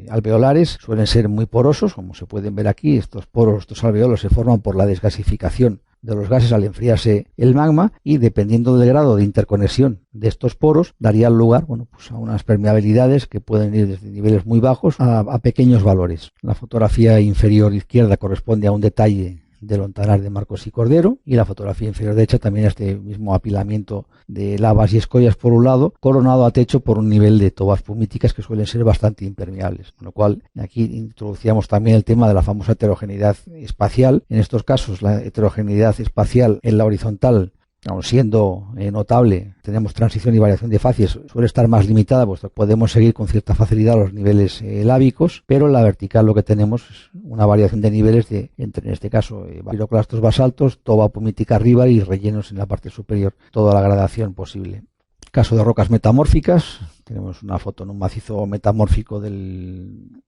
alveolares, suelen ser muy porosos, como se pueden ver aquí. Estos poros, estos alveolos se forman por la desgasificación de los gases al enfriarse el magma, y dependiendo del grado de interconexión de estos poros daría lugar a unas permeabilidades que pueden ir desde niveles muy bajos a pequeños valores. La fotografía inferior izquierda corresponde a un detalle del hontanar de Marcos y Cordero, y la fotografía inferior derecha también a este mismo apilamiento de lavas y escollas por un lado, coronado a techo por un nivel de tobas pumíticas que suelen ser bastante impermeables, con lo cual aquí introducíamos también el tema de la famosa heterogeneidad espacial. En estos casos la heterogeneidad espacial en la horizontal, aun siendo notable, tenemos transición y variación de facies, suele estar más limitada, puesto que podemos seguir con cierta facilidad los niveles lábicos, pero en la vertical lo que tenemos es una variación de niveles entre, en este caso, piroclastos basaltos, toba pumítica arriba y rellenos en la parte superior, toda la gradación posible. Caso de rocas metamórficas, tenemos una foto en un macizo metamórfico del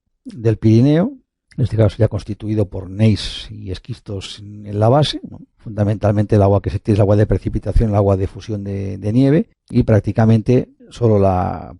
Pirineo, en este caso ya constituido por gneiss y esquistos en la base. Fundamentalmente el agua que se tiene es el agua de precipitación, el agua de fusión de nieve, y prácticamente solo la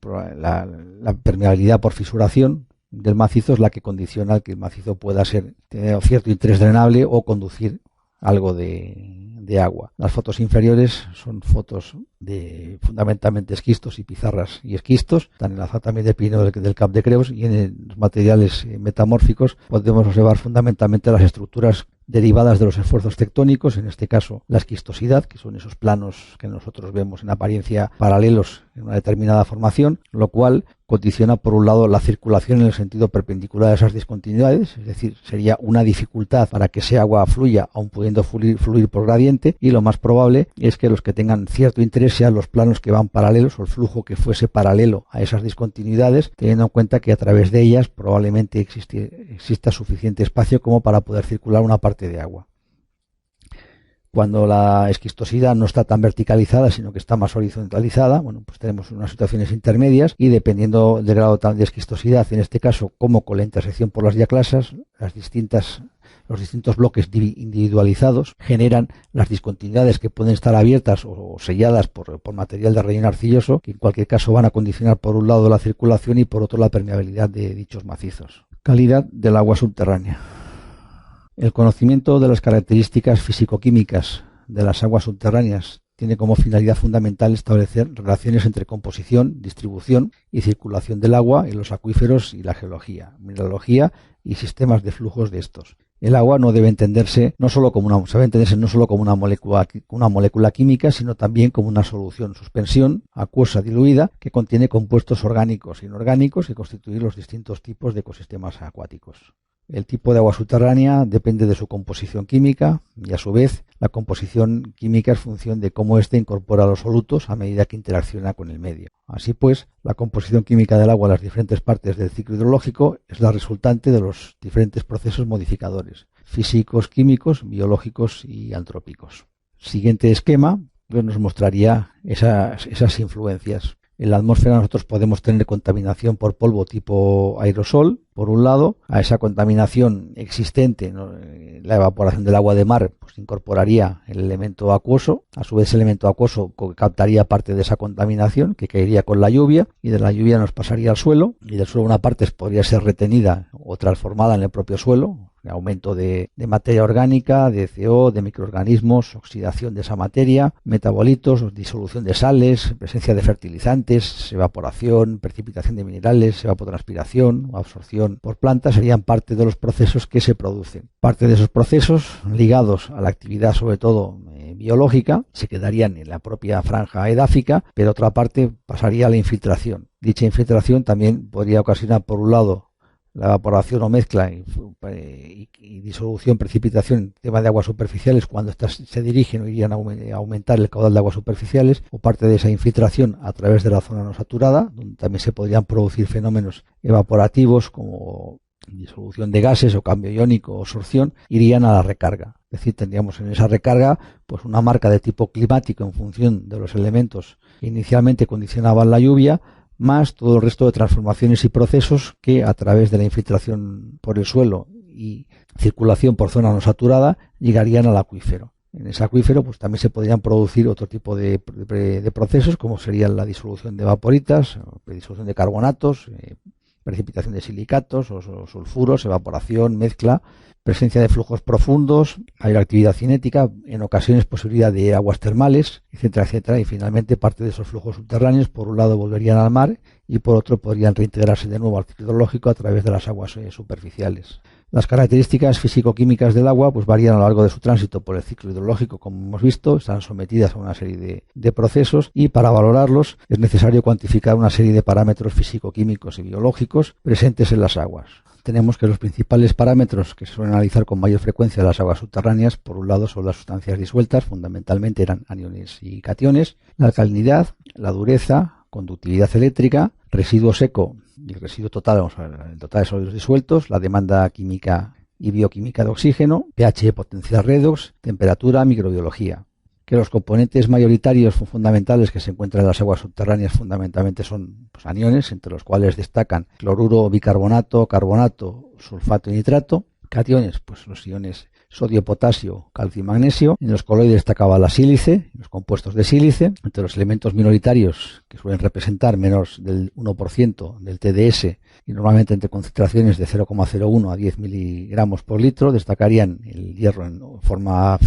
permeabilidad por fisuración del macizo es la que condiciona que el macizo pueda tener cierto interés drenable o conducir algo de agua. Las fotos inferiores son fotos de fundamentalmente esquistos y pizarras y esquistos, están en la zona también del Pirineo del Cap de Creus, y en los materiales metamórficos podemos observar fundamentalmente las estructuras derivadas de los esfuerzos tectónicos, en este caso la esquistosidad, que son esos planos que nosotros vemos en apariencia paralelos en una determinada formación, lo cual condiciona por un lado la circulación en el sentido perpendicular a esas discontinuidades, es decir, sería una dificultad para que ese agua fluya, aun pudiendo fluir por gradiente, y lo más probable es que los que tengan cierto interés sean los planos que van paralelos o el flujo que fuese paralelo a esas discontinuidades, teniendo en cuenta que a través de ellas probablemente exista suficiente espacio como para poder circular una parte de agua. Cuando la esquistosidad no está tan verticalizada, sino que está más horizontalizada, bueno, pues tenemos unas situaciones intermedias y dependiendo del grado de esquistosidad, en este caso, como con la intersección por las diaclasas, los distintos bloques individualizados generan las discontinuidades que pueden estar abiertas o selladas por material de relleno arcilloso, que en cualquier caso van a condicionar por un lado la circulación y por otro la permeabilidad de dichos macizos. Calidad del agua subterránea. El conocimiento de las características físico-químicas de las aguas subterráneas tiene como finalidad fundamental establecer relaciones entre composición, distribución y circulación del agua en los acuíferos y la geología, mineralogía y sistemas de flujos de estos. El agua no debe entenderse no solo como una molécula química, sino también como una solución suspensión acuosa diluida que contiene compuestos orgánicos e inorgánicos que constituyen los distintos tipos de ecosistemas acuáticos. El tipo de agua subterránea depende de su composición química y, a su vez, la composición química es función de cómo éste incorpora los solutos a medida que interacciona con el medio. Así pues, la composición química del agua en las diferentes partes del ciclo hidrológico es la resultante de los diferentes procesos modificadores físicos, químicos, biológicos y antrópicos. Siguiente esquema nos mostraría esas influencias. En la atmósfera nosotros podemos tener contaminación por polvo tipo aerosol, por un lado. A esa contaminación existente, la evaporación del agua de mar, pues incorporaría el elemento acuoso. A su vez, el elemento acuoso captaría parte de esa contaminación que caería con la lluvia, y de la lluvia nos pasaría al suelo, y del suelo una parte podría ser retenida o transformada en el propio suelo. Aumento de materia orgánica, de CO, de microorganismos, oxidación de esa materia, metabolitos, disolución de sales, presencia de fertilizantes, evaporación, precipitación de minerales, evapotranspiración o absorción por plantas serían parte de los procesos que se producen. Parte de esos procesos, ligados a la actividad sobre todo biológica, se quedarían en la propia franja edáfica, pero otra parte pasaría a la infiltración. Dicha infiltración también podría ocasionar, por un lado, la evaporación o mezcla y disolución, precipitación, tema de aguas superficiales, cuando estas se dirigen o irían a aumentar el caudal de aguas superficiales, o parte de esa infiltración a través de la zona no saturada, donde también se podrían producir fenómenos evaporativos como disolución de gases o cambio iónico o sorción, irían a la recarga. Es decir, tendríamos en esa recarga pues una marca de tipo climático en función de los elementos que inicialmente condicionaban la lluvia, más todo el resto de transformaciones y procesos que a través de la infiltración por el suelo y circulación por zona no saturada llegarían al acuífero. En ese acuífero pues también se podrían producir otro tipo de procesos, como serían la disolución de vaporitas, disolución de carbonatos, precipitación de silicatos o sulfuros, evaporación, mezcla, presencia de flujos profundos, actividad cinética, en ocasiones posibilidad de aguas termales, etcétera, etcétera, y finalmente parte de esos flujos subterráneos por un lado volverían al mar y por otro podrían reintegrarse de nuevo al ciclo hidrológico a través de las aguas superficiales. Las características físico-químicas del agua pues varían a lo largo de su tránsito por el ciclo hidrológico, como hemos visto, están sometidas a una serie de procesos, y para valorarlos es necesario cuantificar una serie de parámetros físico-químicos y biológicos presentes en las aguas. Tenemos que los principales parámetros que se suelen analizar con mayor frecuencia de las aguas subterráneas, por un lado, son las sustancias disueltas, fundamentalmente eran aniones y cationes, la alcalinidad, la dureza, conductividad eléctrica, residuo seco y el residuo total, el total de sólidos disueltos, la demanda química y bioquímica de oxígeno, pH potencial redox, temperatura, microbiología. Que los componentes mayoritarios fundamentales que se encuentran en las aguas subterráneas fundamentalmente son aniones, entre los cuales destacan cloruro, bicarbonato, carbonato, sulfato y nitrato. Cationes, pues los iones sodio, potasio, calcio y magnesio. En los coloides destacaba la sílice, los compuestos de sílice. Entre los elementos minoritarios, que suelen representar menos del 1% del TDS y normalmente entre concentraciones de 0,01 a 10 miligramos por litro, destacarían el hierro en forma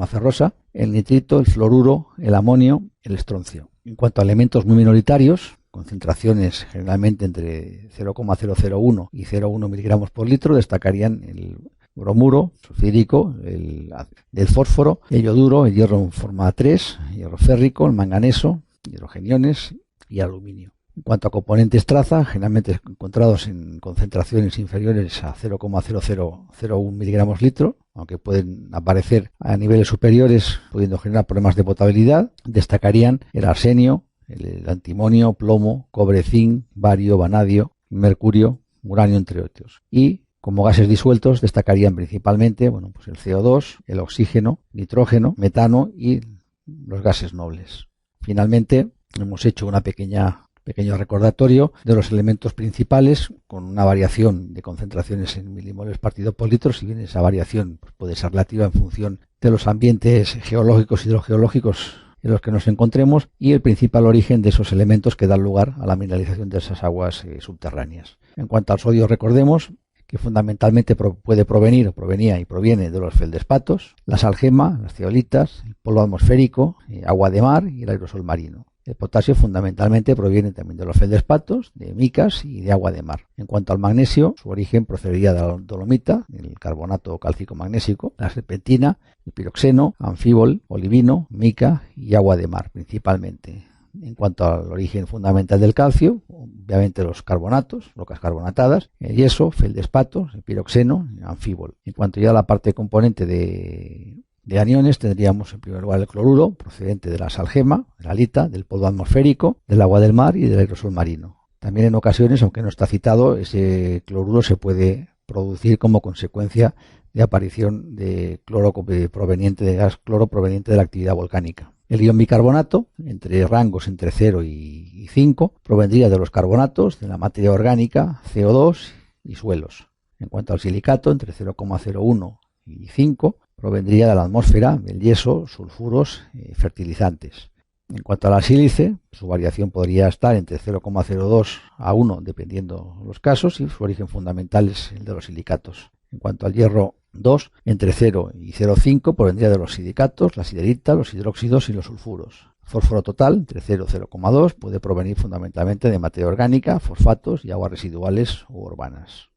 ferrosa, el nitrito, el fluoruro, el amonio, el estroncio. En cuanto a elementos muy minoritarios, concentraciones generalmente entre 0,001 y 0,1 miligramos por litro, destacarían el bromuro, sulfídrico, del fósforo, el yoduro, el hierro en forma 3, hierro férrico, el manganeso, hidrogeniones y aluminio. En cuanto a componentes traza, generalmente encontrados en concentraciones inferiores a 0,0001 miligramos litro, aunque pueden aparecer a niveles superiores, pudiendo generar problemas de potabilidad, destacarían el arsenio, el antimonio, plomo, cobre, zinc, bario, vanadio, mercurio, uranio, entre otros. Y como gases disueltos destacarían principalmente pues el CO2, el oxígeno, nitrógeno, metano y los gases nobles. Finalmente, hemos hecho una pequeño recordatorio de los elementos principales con una variación de concentraciones en milimoles partido por litro, si bien esa variación puede ser relativa en función de los ambientes geológicos y hidrogeológicos en los que nos encontremos y el principal origen de esos elementos que dan lugar a la mineralización de esas aguas subterráneas. En cuanto al sodio, recordemos que fundamentalmente provenía y proviene de los feldespatos, la salgema, las zeolitas, el polvo atmosférico, agua de mar y el aerosol marino. El potasio fundamentalmente proviene también de los feldespatos, de micas y de agua de mar. En cuanto al magnesio, su origen procedería de la dolomita, el carbonato cálcico magnésico, la serpentina, el piroxeno, anfíbol, olivino, mica y agua de mar principalmente. En cuanto al origen fundamental del calcio, obviamente los carbonatos, rocas carbonatadas, el yeso, feldespatos, el piroxeno, el anfíbol. En cuanto ya a la parte componente de aniones, tendríamos en primer lugar el cloruro, procedente de la salgema, de la halita, del polvo atmosférico, del agua del mar y del aerosol marino. También en ocasiones, aunque no está citado, ese cloruro se puede producir como consecuencia de aparición de gas cloro proveniente de la actividad volcánica. El ion bicarbonato, entre rangos entre 0 y 5, provendría de los carbonatos, de la materia orgánica, CO2 y suelos. En cuanto al silicato, entre 0,01 y 5, provendría de la atmósfera, del yeso, sulfuros, fertilizantes. En cuanto a la sílice, su variación podría estar entre 0,02 a 1, dependiendo los casos, y su origen fundamental es el de los silicatos. En cuanto al hierro 2, entre 0 y 0,5 provendría de los silicatos, la siderita, los hidróxidos y los sulfuros. Fósforo total, entre 0 y 0,2, puede provenir fundamentalmente de materia orgánica, fosfatos y aguas residuales u urbanas.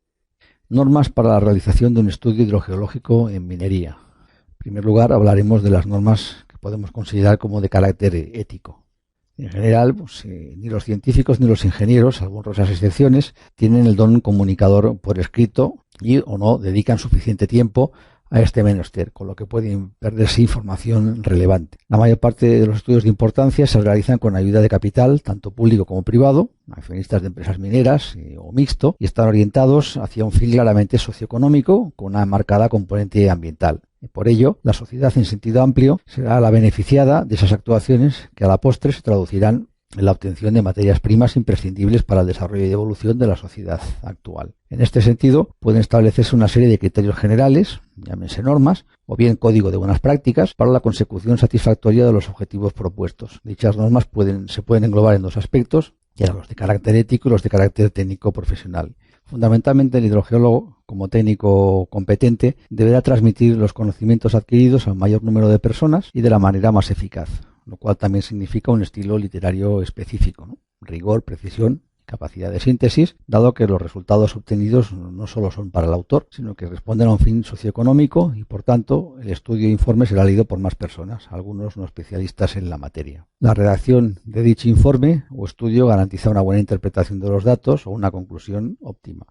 Normas para la realización de un estudio hidrogeológico en minería. En primer lugar, hablaremos de las normas que podemos considerar como de carácter ético. En general, ni los científicos ni los ingenieros, salvo honrosas excepciones, tienen el don comunicador por escrito y o no dedican suficiente tiempo a este menester, con lo que pueden perderse información relevante. La mayor parte de los estudios de importancia se realizan con ayuda de capital, tanto público como privado, accionistas de empresas mineras o mixto, y están orientados hacia un fin claramente socioeconómico con una marcada componente ambiental. Por ello, la sociedad en sentido amplio será la beneficiada de esas actuaciones que a la postre se traducirán en la obtención de materias primas imprescindibles para el desarrollo y evolución de la sociedad actual. En este sentido, pueden establecerse una serie de criterios generales, llámense normas, o bien código de buenas prácticas para la consecución satisfactoria de los objetivos propuestos. Dichas normas se pueden englobar en dos aspectos, que eran los de carácter ético y los de carácter técnico profesional. Fundamentalmente, el hidrogeólogo, como técnico competente, deberá transmitir los conocimientos adquiridos al mayor número de personas y de la manera más eficaz, lo cual también significa un estilo literario específico, ¿no? Rigor, precisión, capacidad de síntesis, dado que los resultados obtenidos no solo son para el autor, sino que responden a un fin socioeconómico y, por tanto, el estudio e informe será leído por más personas, algunos no especialistas en la materia. La redacción de dicho informe o estudio garantiza una buena interpretación de los datos o una conclusión óptima.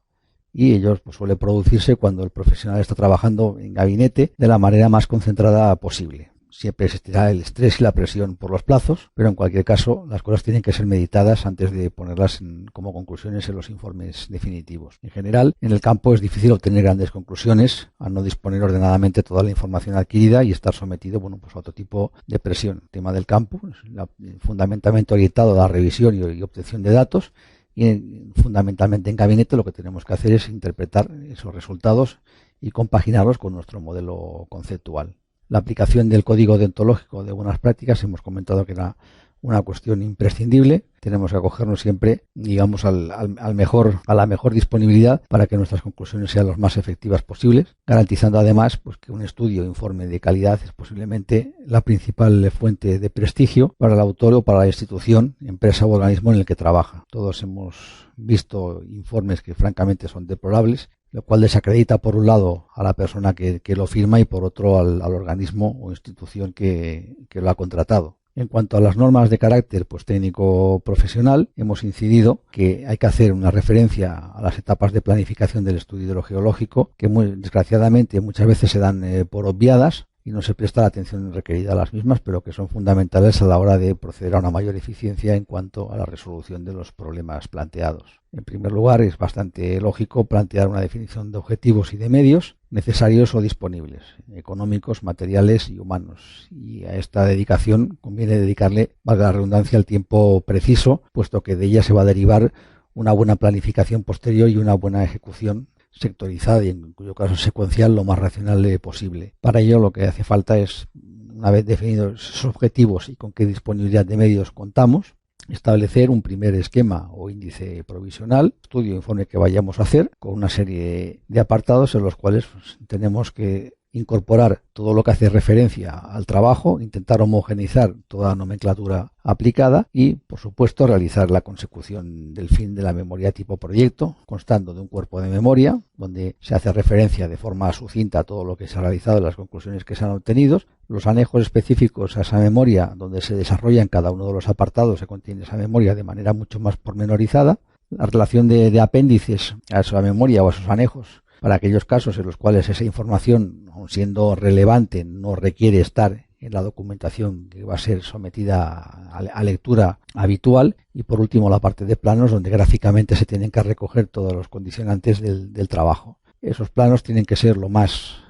Y ello suele producirse cuando el profesional está trabajando en gabinete de la manera más concentrada posible. Siempre existirá el estrés y la presión por los plazos, pero en cualquier caso las cosas tienen que ser meditadas antes de ponerlas como conclusiones en los informes definitivos. En general, en el campo es difícil obtener grandes conclusiones al no disponer ordenadamente toda la información adquirida y estar sometido a otro tipo de presión. El tema del campo es fundamentalmente orientado a la revisión y obtención de datos, y fundamentalmente en gabinete lo que tenemos que hacer es interpretar esos resultados y compaginarlos con nuestro modelo conceptual. La aplicación del código deontológico de buenas prácticas hemos comentado que era una cuestión imprescindible. Tenemos que acogernos siempre, digamos, a la mejor disponibilidad para que nuestras conclusiones sean las más efectivas posibles, garantizando además que un estudio o informe de calidad es posiblemente la principal fuente de prestigio para el autor o para la institución, empresa o organismo en el que trabaja. Todos hemos visto informes que francamente son deplorables, lo cual desacredita por un lado a la persona que lo firma y por otro al organismo o institución que lo ha contratado. En cuanto a las normas de carácter técnico profesional, hemos incidido que hay que hacer una referencia a las etapas de planificación del estudio hidrogeológico, que desgraciadamente muchas veces se dan por obviadas y no se presta la atención requerida a las mismas, pero que son fundamentales a la hora de proceder a una mayor eficiencia en cuanto a la resolución de los problemas planteados. En primer lugar, es bastante lógico plantear una definición de objetivos y de medios necesarios o disponibles, económicos, materiales y humanos. Y a esta dedicación conviene dedicarle, valga la redundancia, el tiempo preciso, puesto que de ella se va a derivar una buena planificación posterior y una buena ejecución sectorizada y en cuyo caso secuencial lo más racional posible. Para ello lo que hace falta es, una vez definidos esos objetivos y con qué disponibilidad de medios contamos, establecer un primer esquema o índice provisional, estudio o informe que vayamos a hacer, con una serie de apartados en los cuales tenemos que incorporar todo lo que hace referencia al trabajo, intentar homogeneizar toda la nomenclatura aplicada y, por supuesto, realizar la consecución del fin de la memoria tipo proyecto, constando de un cuerpo de memoria, donde se hace referencia de forma sucinta a todo lo que se ha realizado y las conclusiones que se han obtenido, los anejos específicos a esa memoria, donde se desarrolla en cada uno de los apartados, se contiene esa memoria de manera mucho más pormenorizada, la relación de apéndices a esa memoria o a esos anejos, para aquellos casos en los cuales esa información, aun siendo relevante, no requiere estar en la documentación que va a ser sometida a lectura habitual. Y por último, la parte de planos, donde gráficamente se tienen que recoger todos los condicionantes del trabajo. Esos planos tienen que ser lo más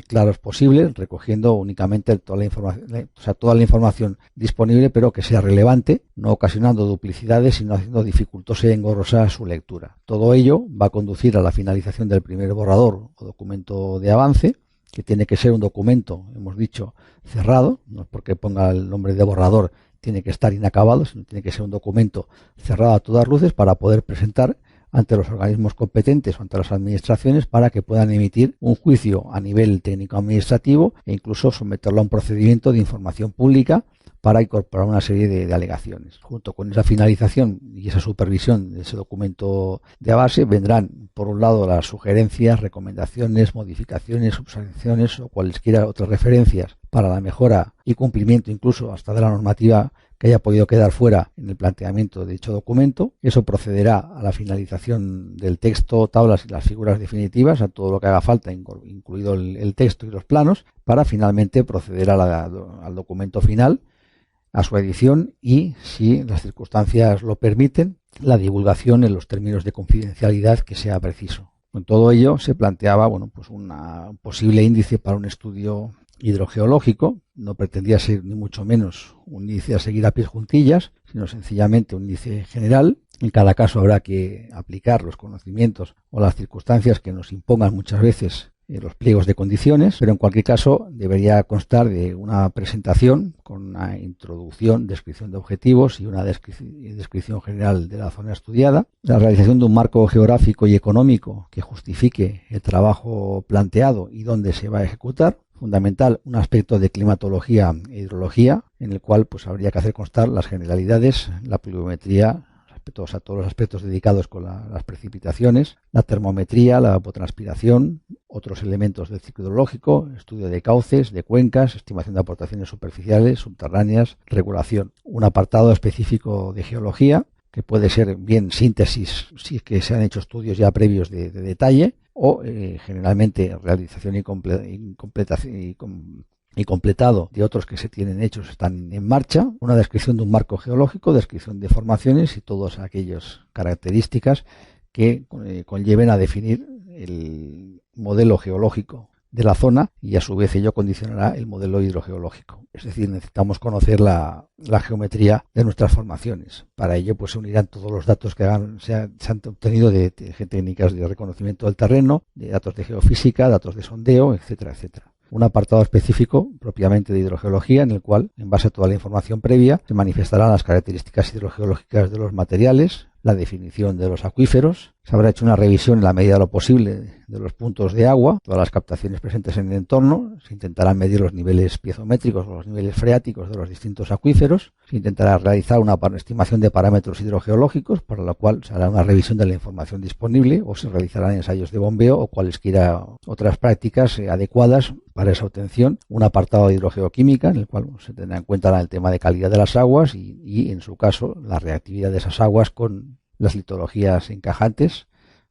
claros posible, recogiendo únicamente toda la información disponible, pero que sea relevante, no ocasionando duplicidades, sino haciendo dificultosa y engorrosa su lectura. Todo ello va a conducir a la finalización del primer borrador o documento de avance, que tiene que ser un documento, hemos dicho, cerrado, no es porque ponga el nombre de borrador tiene que estar inacabado, sino tiene que ser un documento cerrado a todas luces para poder presentar ante los organismos competentes o ante las administraciones para que puedan emitir un juicio a nivel técnico-administrativo e incluso someterlo a un procedimiento de información pública para incorporar una serie de alegaciones. Junto con esa finalización y esa supervisión de ese documento de base vendrán, por un lado, las sugerencias, recomendaciones, modificaciones, observaciones o cualesquiera otras referencias para la mejora y cumplimiento incluso hasta de la normativa que haya podido quedar fuera en el planteamiento de dicho documento. Eso procederá a la finalización del texto, tablas y las figuras definitivas, a todo lo que haga falta, incluido el texto y los planos, para finalmente proceder al documento final, a su edición y, si las circunstancias lo permiten, la divulgación en los términos de confidencialidad que sea preciso. Con todo ello se planteaba un posible índice para un estudio hidrogeológico. No pretendía ser ni mucho menos un índice a seguir a pies juntillas, sino sencillamente un índice general. En cada caso habrá que aplicar los conocimientos o las circunstancias que nos impongan muchas veces los pliegos de condiciones, pero en cualquier caso debería constar de una presentación con una introducción, descripción de objetivos y una descripción general de la zona estudiada, la realización de un marco geográfico y económico que justifique el trabajo planteado y dónde se va a ejecutar. Fundamental, un aspecto de climatología e hidrología, en el cual habría que hacer constar las generalidades, la pluviometría, todos los aspectos dedicados con las precipitaciones, la termometría, la evapotranspiración, otros elementos del ciclo hidrológico, estudio de cauces, de cuencas, estimación de aportaciones superficiales, subterráneas, regulación. Un apartado específico de geología, que puede ser bien síntesis si es que se han hecho estudios ya previos de detalle, o generalmente realización y completado de otros que se tienen hechos, están en marcha, una descripción de un marco geológico, descripción de formaciones y todas aquellas características que conlleven a definir el modelo geológico de la zona y a su vez ello condicionará el modelo hidrogeológico. Es decir, necesitamos conocer la geometría de nuestras formaciones. Para ello se unirán todos los datos que se han obtenido de técnicas de reconocimiento del terreno, de datos de geofísica, datos de sondeo, etcétera, etcétera. Un apartado específico propiamente de hidrogeología, en el cual, en base a toda la información previa, se manifestarán las características hidrogeológicas de los materiales, la definición de los acuíferos. Se habrá hecho una revisión en la medida de lo posible de los puntos de agua, todas las captaciones presentes en el entorno. Se intentarán medir los niveles piezométricos o los niveles freáticos de los distintos acuíferos. Se intentará realizar una estimación de parámetros hidrogeológicos, para lo cual se hará una revisión de la información disponible, o se realizarán ensayos de bombeo o cualesquiera otras prácticas adecuadas para esa obtención. Un apartado de hidrogeoquímica, en el cual se tendrá en cuenta el tema de calidad de las aguas y en su caso, la reactividad de esas aguas con las litologías encajantes,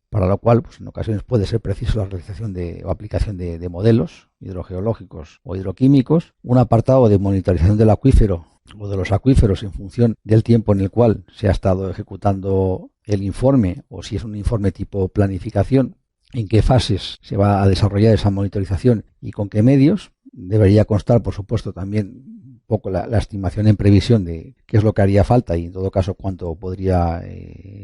para lo cual en ocasiones puede ser preciso la realización o aplicación de modelos hidrogeológicos o hidroquímicos. Un apartado de monitorización del acuífero o de los acuíferos en función del tiempo en el cual se ha estado ejecutando el informe, o si es un informe tipo planificación, en qué fases se va a desarrollar esa monitorización y con qué medios. Debería constar, por supuesto, también poco la estimación en previsión de qué es lo que haría falta y en todo caso cuánto podría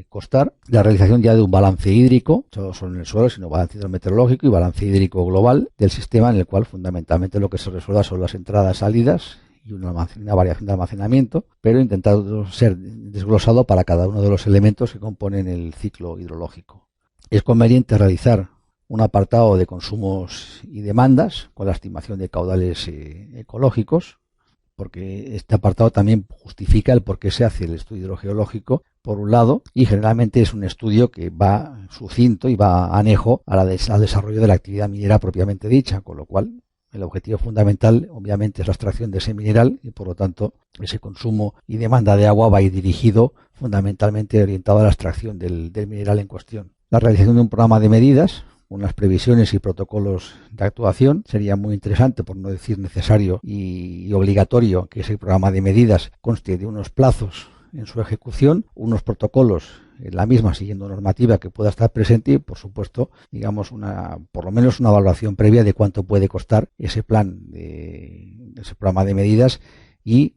costar. La realización ya de un balance hídrico, no solo en el suelo, sino balance hidrometeorológico y balance hídrico global del sistema, en el cual fundamentalmente lo que se resuelva son las entradas, salidas y una variación de almacenamiento, pero intentando ser desglosado para cada uno de los elementos que componen el ciclo hidrológico. Es conveniente realizar un apartado de consumos y demandas con la estimación de caudales ecológicos, porque este apartado también justifica el por qué se hace el estudio hidrogeológico, por un lado, y generalmente es un estudio que va sucinto y va anejo al desarrollo de la actividad minera propiamente dicha, con lo cual el objetivo fundamental obviamente es la extracción de ese mineral y por lo tanto ese consumo y demanda de agua va a ir dirigido fundamentalmente orientado a la extracción del mineral en cuestión. La realización de un programa de medidas, unas previsiones y protocolos de actuación. Sería muy interesante, por no decir necesario y obligatorio, que ese programa de medidas conste de unos plazos en su ejecución, unos protocolos en la misma siguiendo normativa que pueda estar presente y, por supuesto, digamos por lo menos una valoración previa de cuánto puede costar ese plan ese programa de medidas y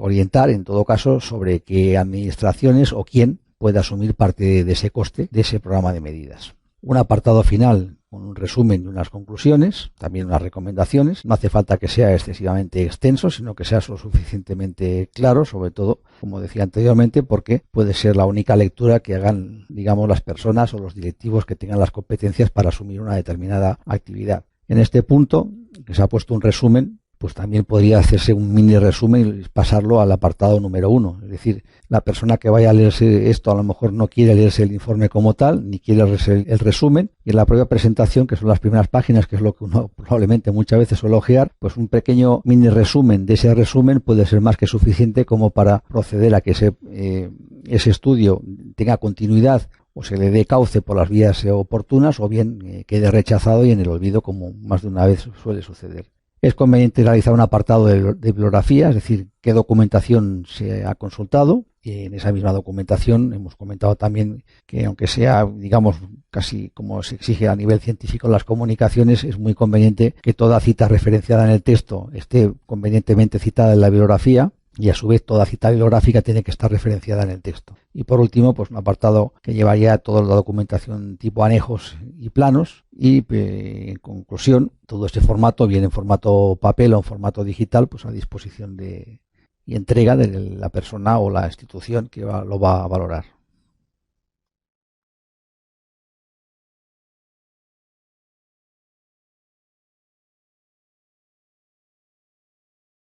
orientar, en todo caso, sobre qué administraciones o quién puede asumir parte de ese coste de ese programa de medidas. Un apartado final con un resumen y unas conclusiones, también unas recomendaciones. No hace falta que sea excesivamente extenso, sino que sea lo suficientemente claro, sobre todo, como decía anteriormente, porque puede ser la única lectura que hagan, digamos, las personas o los directivos que tengan las competencias para asumir una determinada actividad. En este punto, que se ha puesto un resumen, pues también podría hacerse un mini resumen y pasarlo al apartado número 1. Es decir, la persona que vaya a leerse esto a lo mejor no quiere leerse el informe como tal, ni quiere leerse el resumen, y en la propia presentación, que son las primeras páginas, que es lo que uno probablemente muchas veces suele ojear, pues un pequeño mini resumen de ese resumen puede ser más que suficiente como para proceder a que ese estudio tenga continuidad o se le dé cauce por las vías oportunas, o bien quede rechazado y en el olvido, como más de una vez suele suceder. Es conveniente realizar un apartado de bibliografía, es decir, qué documentación se ha consultado. Y en esa misma documentación hemos comentado también que, aunque sea, digamos, casi como se exige a nivel científico en las comunicaciones, es muy conveniente que toda cita referenciada en el texto esté convenientemente citada en la bibliografía, y a su vez toda cita bibliográfica tiene que estar referenciada en el texto. Y por último, pues un apartado que llevaría toda la documentación tipo anejos y planos y, en conclusión, todo este formato, bien en formato papel o en formato digital, pues a disposición y entrega de la persona o la institución que lo va a valorar.